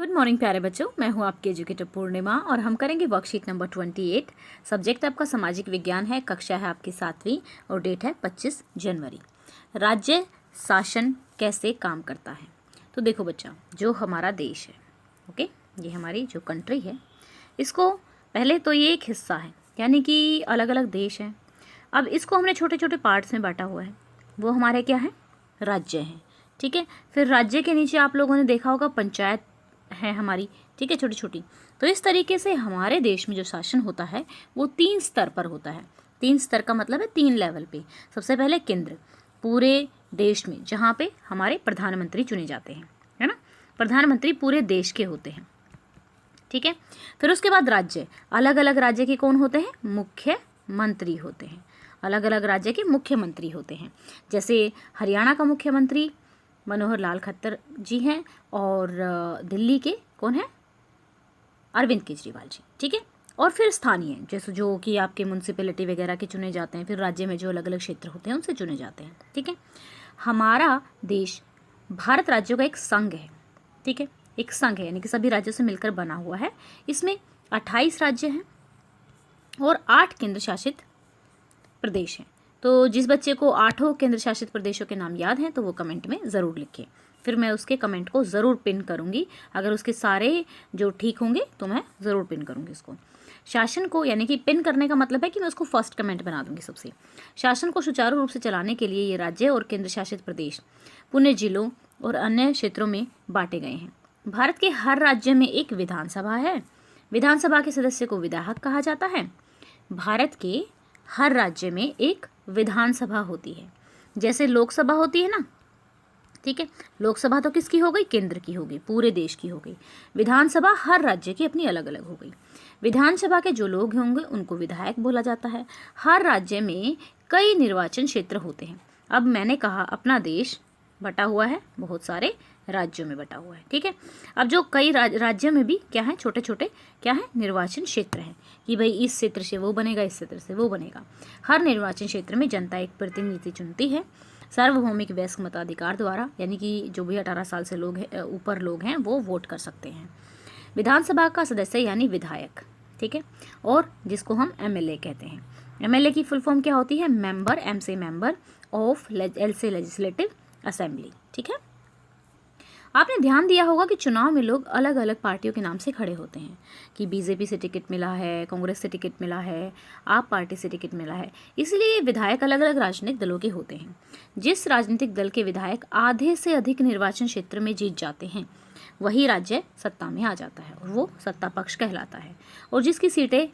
Good morning प्यारे बच्चों, मैं हूं आपकी एजुकेटर पूर्णिमा और हम करेंगे वर्कशीट नंबर 28। सब्जेक्ट आपका सामाजिक विज्ञान है, कक्षा है आपकी 7वीं और डेट है 25 जनवरी। राज्य शासन कैसे काम करता है। तो देखो बच्चा, जो हमारा देश है, ओके, ये हमारी जो कंट्री है, इसको पहले तो ये एक हिस्सा है, यानी कि अलग अलग देश हैं। अब इसको हमने छोटे छोटे पार्ट्स में बांटा हुआ है, वो हमारे क्या है, राज्य हैं। ठीक है, फिर राज्य के नीचे आप लोगों ने देखा होगा पंचायत है हमारी, ठीक है, छोटी छोटी। तो इस तरीके से हमारे देश में जो शासन होता है वो 3 स्तर पर होता है। 3 स्तर का मतलब है 3 लेवल पे। सबसे पहले केंद्र, पूरे देश में, जहाँ पे हमारे प्रधानमंत्री चुने जाते हैं, है ना, प्रधानमंत्री पूरे देश के होते हैं। ठीक है, फिर उसके बाद राज्य, अलग अलग राज्य के कौन होते हैं, मुख्यमंत्री होते हैं। अलग अलग राज्य के मुख्यमंत्री होते हैं। जैसे हरियाणा का मुख्यमंत्री मनोहर लाल खट्टर जी हैं और दिल्ली के कौन है, अरविंद केजरीवाल जी। ठीक है, और फिर स्थानीय, जैसे जो कि आपके म्यूनसिपैलिटी वगैरह के चुने जाते हैं, फिर राज्य में जो अलग अलग क्षेत्र होते हैं उनसे चुने जाते हैं। ठीक है, हमारा देश भारत राज्यों का एक संघ है। ठीक है, एक संघ है, यानी कि सभी राज्यों से मिलकर बना हुआ है। इसमें 28 राज्य हैं और 8 केंद्र शासित प्रदेश हैं। तो जिस बच्चे को 8 केंद्र शासित प्रदेशों के नाम याद हैं तो वो कमेंट में ज़रूर लिखे, फिर मैं उसके कमेंट को ज़रूर पिन करूँगी। अगर उसके सारे जो ठीक होंगे तो मैं ज़रूर पिन करूँगी उसको। शासन को, यानी कि पिन करने का मतलब है कि मैं उसको फर्स्ट कमेंट बना दूंगी सबसे। शासन को सुचारू रूप से चलाने के लिए ये राज्य और केंद्र शासित प्रदेश पुण्य जिलों और अन्य क्षेत्रों में बांटे गए हैं। भारत के हर राज्य में एक विधानसभा है। विधानसभा के सदस्य को विधायक कहा जाता है। भारत के हर राज्य में एक विधानसभा होती है। जैसे लोकसभा होती है ना, ठीक है, लोकसभा तो किसकी हो गई, केंद्र की हो गई, पूरे देश की हो गई। विधानसभा हर राज्य की अपनी अलग अलग हो गई। विधानसभा के जो लोग होंगे उनको विधायक बोला जाता है। हर राज्य में कई निर्वाचन क्षेत्र होते हैं। अब मैंने कहा अपना देश बटा हुआ है, बहुत सारे राज्यों में बटा हुआ है। ठीक है, अब जो कई राज्यों में भी क्या है, छोटे छोटे क्या है, निर्वाचन क्षेत्र हैं, कि भाई इस क्षेत्र से वो बनेगा, इस क्षेत्र से वो बनेगा। हर निर्वाचन क्षेत्र में जनता एक प्रतिनिधि चुनती है सार्वभौमिक वयस्क मताधिकार द्वारा, यानी कि जो भी 18 साल से लोग हैं, ऊपर लोग हैं, वो वोट कर सकते हैं। विधानसभा का सदस्य यानी विधायक, ठीक है, और जिसको हम एमएलए कहते हैं। एमएलए की फुल फॉर्म क्या होती है, मेंबर, एम से मेंबर ऑफ, एल से लेजिस्लेटिव असेंबली। ठीक है, आपने ध्यान दिया होगा कि चुनाव में लोग अलग अलग पार्टियों के नाम से खड़े होते हैं, कि बीजेपी से टिकट मिला है, कांग्रेस से टिकट मिला है, आप पार्टी से टिकट मिला है। इसलिए विधायक अलग अलग राजनीतिक दलों के होते हैं। जिस राजनीतिक दल के विधायक आधे से अधिक निर्वाचन क्षेत्र में जीत जाते हैं वही राज्य सत्ता में आ जाता है और वो सत्ता पक्ष कहलाता है। और जिसकी सीटें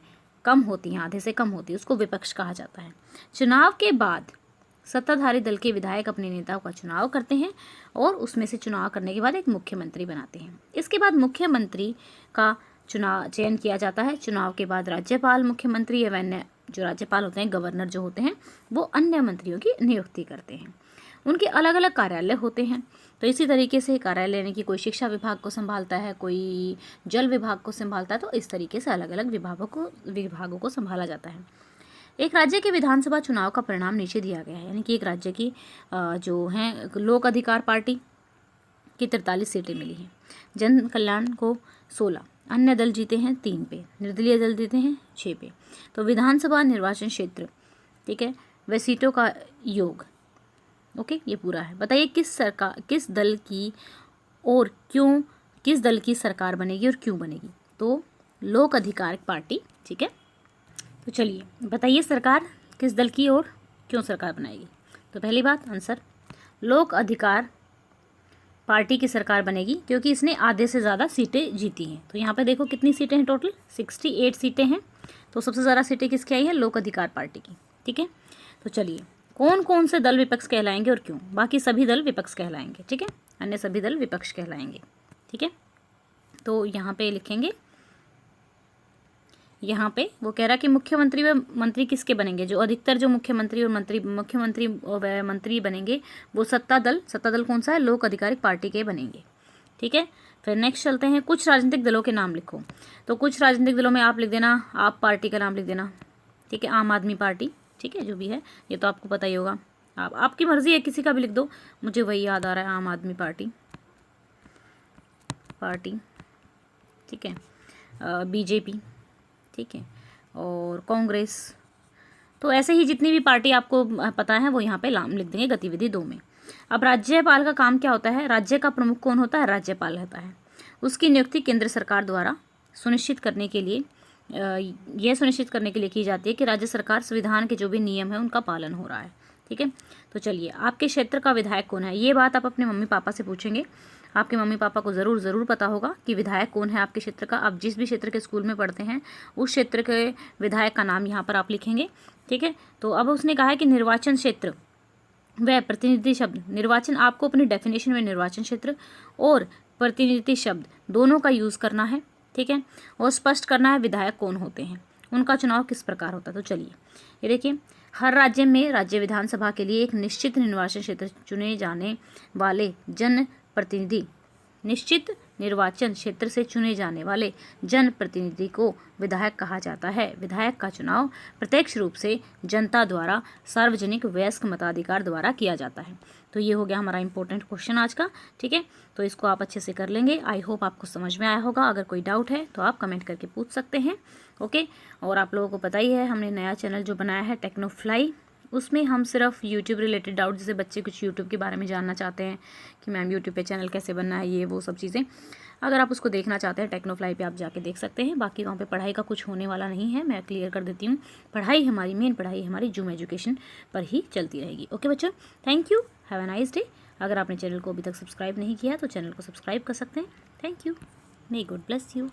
कम होती हैं, आधे से कम होती है, उसको विपक्ष कहा जाता है। चुनाव के बाद सत्ताधारी दल के विधायक अपने नेताओं का चुनाव करते हैं और उसमें से चुनाव करने के बाद एक मुख्यमंत्री बनाते हैं। इसके बाद मुख्यमंत्री का चयन किया जाता है। चुनाव के बाद राज्यपाल, मुख्यमंत्री या अन्य जो राज्यपाल होते हैं, गवर्नर जो होते हैं, वो अन्य मंत्रियों की नियुक्ति करते हैं। उनके अलग अलग कार्यालय होते हैं। तो इसी तरीके से कार्यालय, यानी कि कोई शिक्षा विभाग को संभालता है, कोई जल विभाग को संभालता है, तो इस तरीके से अलग अलग विभागों को संभाला जाता है। एक राज्य के विधानसभा चुनाव का परिणाम नीचे दिया गया है, यानी कि एक राज्य की जो हैं लोक अधिकार पार्टी की 43 सीटें मिली हैं। जन कल्याण को 16, अन्य दल जीते हैं 3 पे, निर्दलीय दल जीते हैं 6 पे। तो विधानसभा निर्वाचन क्षेत्र, ठीक है, वह सीटों का योग, ओके, ये पूरा है। बताइए किस दल की और क्यों, किस दल की सरकार बनेगी और क्यों बनेगी। तो लोक अधिकार पार्टी, ठीक है। तो चलिए बताइए सरकार किस दल की और क्यों सरकार बनाएगी। तो पहली बात आंसर, लोक अधिकार पार्टी की सरकार बनेगी क्योंकि इसने आधे से ज़्यादा सीटें जीती हैं। तो यहाँ पे देखो कितनी सीटें हैं, टोटल 68 सीटें हैं। तो सबसे ज़्यादा सीटें किसकी आई है, लोक अधिकार पार्टी की। ठीक है, तो चलिए कौन कौन से दल विपक्ष कहलाएंगे और क्यों। बाकी सभी दल विपक्ष कहलाएंगे, ठीक है, अन्य सभी दल विपक्ष कहलाएंगे। ठीक है, तो यहाँ पे लिखेंगे, यहाँ पे वो कह रहा कि मुख्यमंत्री व मंत्री किसके बनेंगे, जो अधिकतर जो मुख्यमंत्री और मंत्री बनेंगे वो सत्ता दल कौन सा है, लोक अधिकारिक पार्टी के बनेंगे। ठीक है, फिर नेक्स्ट चलते हैं, कुछ राजनीतिक दलों के नाम लिखो। तो कुछ राजनीतिक दलों में आप लिख देना, आप पार्टी का नाम लिख देना। ठीक है, आम आदमी पार्टी, ठीक है, जो भी है ये तो आपको पता ही होगा। आपकी मर्जी है, किसी का भी लिख दो, मुझे वही याद आ रहा है, आम आदमी पार्टी। ठीक है, बीजेपी, ठीक है, और कांग्रेस। तो ऐसे ही जितनी भी पार्टी आपको पता है वो यहाँ पे नाम लिख देंगे गतिविधि 2 में। अब राज्यपाल का काम क्या होता है? राज्य का प्रमुख कौन होता है? राज्यपाल रहता है। उसकी नियुक्ति केंद्र सरकार द्वारा सुनिश्चित करने के लिए यह सुनिश्चित करने के लिए की जाती है कि राज्य सरकार संविधान के जो भी नियम है उनका पालन हो रहा है। ठीक है, तो चलिए, आपके क्षेत्र का विधायक कौन है? ये बात आप अपने मम्मी पापा से पूछेंगे। आपके मम्मी पापा को ज़रूर पता होगा कि विधायक कौन है आपके क्षेत्र का। आप जिस भी क्षेत्र के स्कूल में पढ़ते हैं उस क्षेत्र के विधायक का नाम यहाँ पर आप लिखेंगे। ठीक है, तो अब उसने कहा है कि निर्वाचन क्षेत्र वह प्रतिनिधि शब्द, निर्वाचन आपको अपनी डेफिनेशन में निर्वाचन क्षेत्र और प्रतिनिधि शब्द दोनों का यूज़ करना है। ठीक है, और स्पष्ट करना है विधायक कौन होते हैं, उनका चुनाव किस प्रकार होता है। तो चलिए, ये देखिए, हर राज्य में राज्य विधानसभा के लिए एक निश्चित निर्वाचन क्षेत्र चुने जाने वाले जनप्रतिनिधि, निश्चित निर्वाचन क्षेत्र से चुने जाने वाले जनप्रतिनिधि को विधायक कहा जाता है। विधायक का चुनाव प्रत्यक्ष रूप से जनता द्वारा सार्वजनिक वयस्क मताधिकार द्वारा किया जाता है। तो ये हो गया हमारा इंपॉर्टेंट क्वेश्चन आज का। ठीक है, तो इसको आप अच्छे से कर लेंगे। आई होप आपको समझ में आया होगा। अगर कोई डाउट है तो आप कमेंट करके पूछ सकते हैं। ओके, और आप लोगों को पता ही है हमने नया चैनल जो बनाया है टेक्नोफ्लाई, उसमें हम सिर्फ यूट्यूब रिलेटेड डाउट, जैसे बच्चे कुछ यूट्यूब के बारे में जानना चाहते हैं कि मैम यूट्यूब पे चैनल कैसे बनना है, ये वो सब चीज़ें, अगर आप उसको देखना चाहते हैं टेक्नोफ्लाई पे आप जाके देख सकते हैं। बाकी वहाँ पे पढ़ाई का कुछ होने वाला नहीं है, मैं क्लियर कर देती हूँ। पढ़ाई हमारी मेन पढ़ाई हमारी जूम एजुकेशन पर ही चलती रहेगी। ओके बच्चों, thank you, have a nice day. अगर आपने चैनल को अभी तक सब्सक्राइब नहीं किया तो चैनल को सब्सक्राइब कर सकते हैं। Thank you, may God bless you.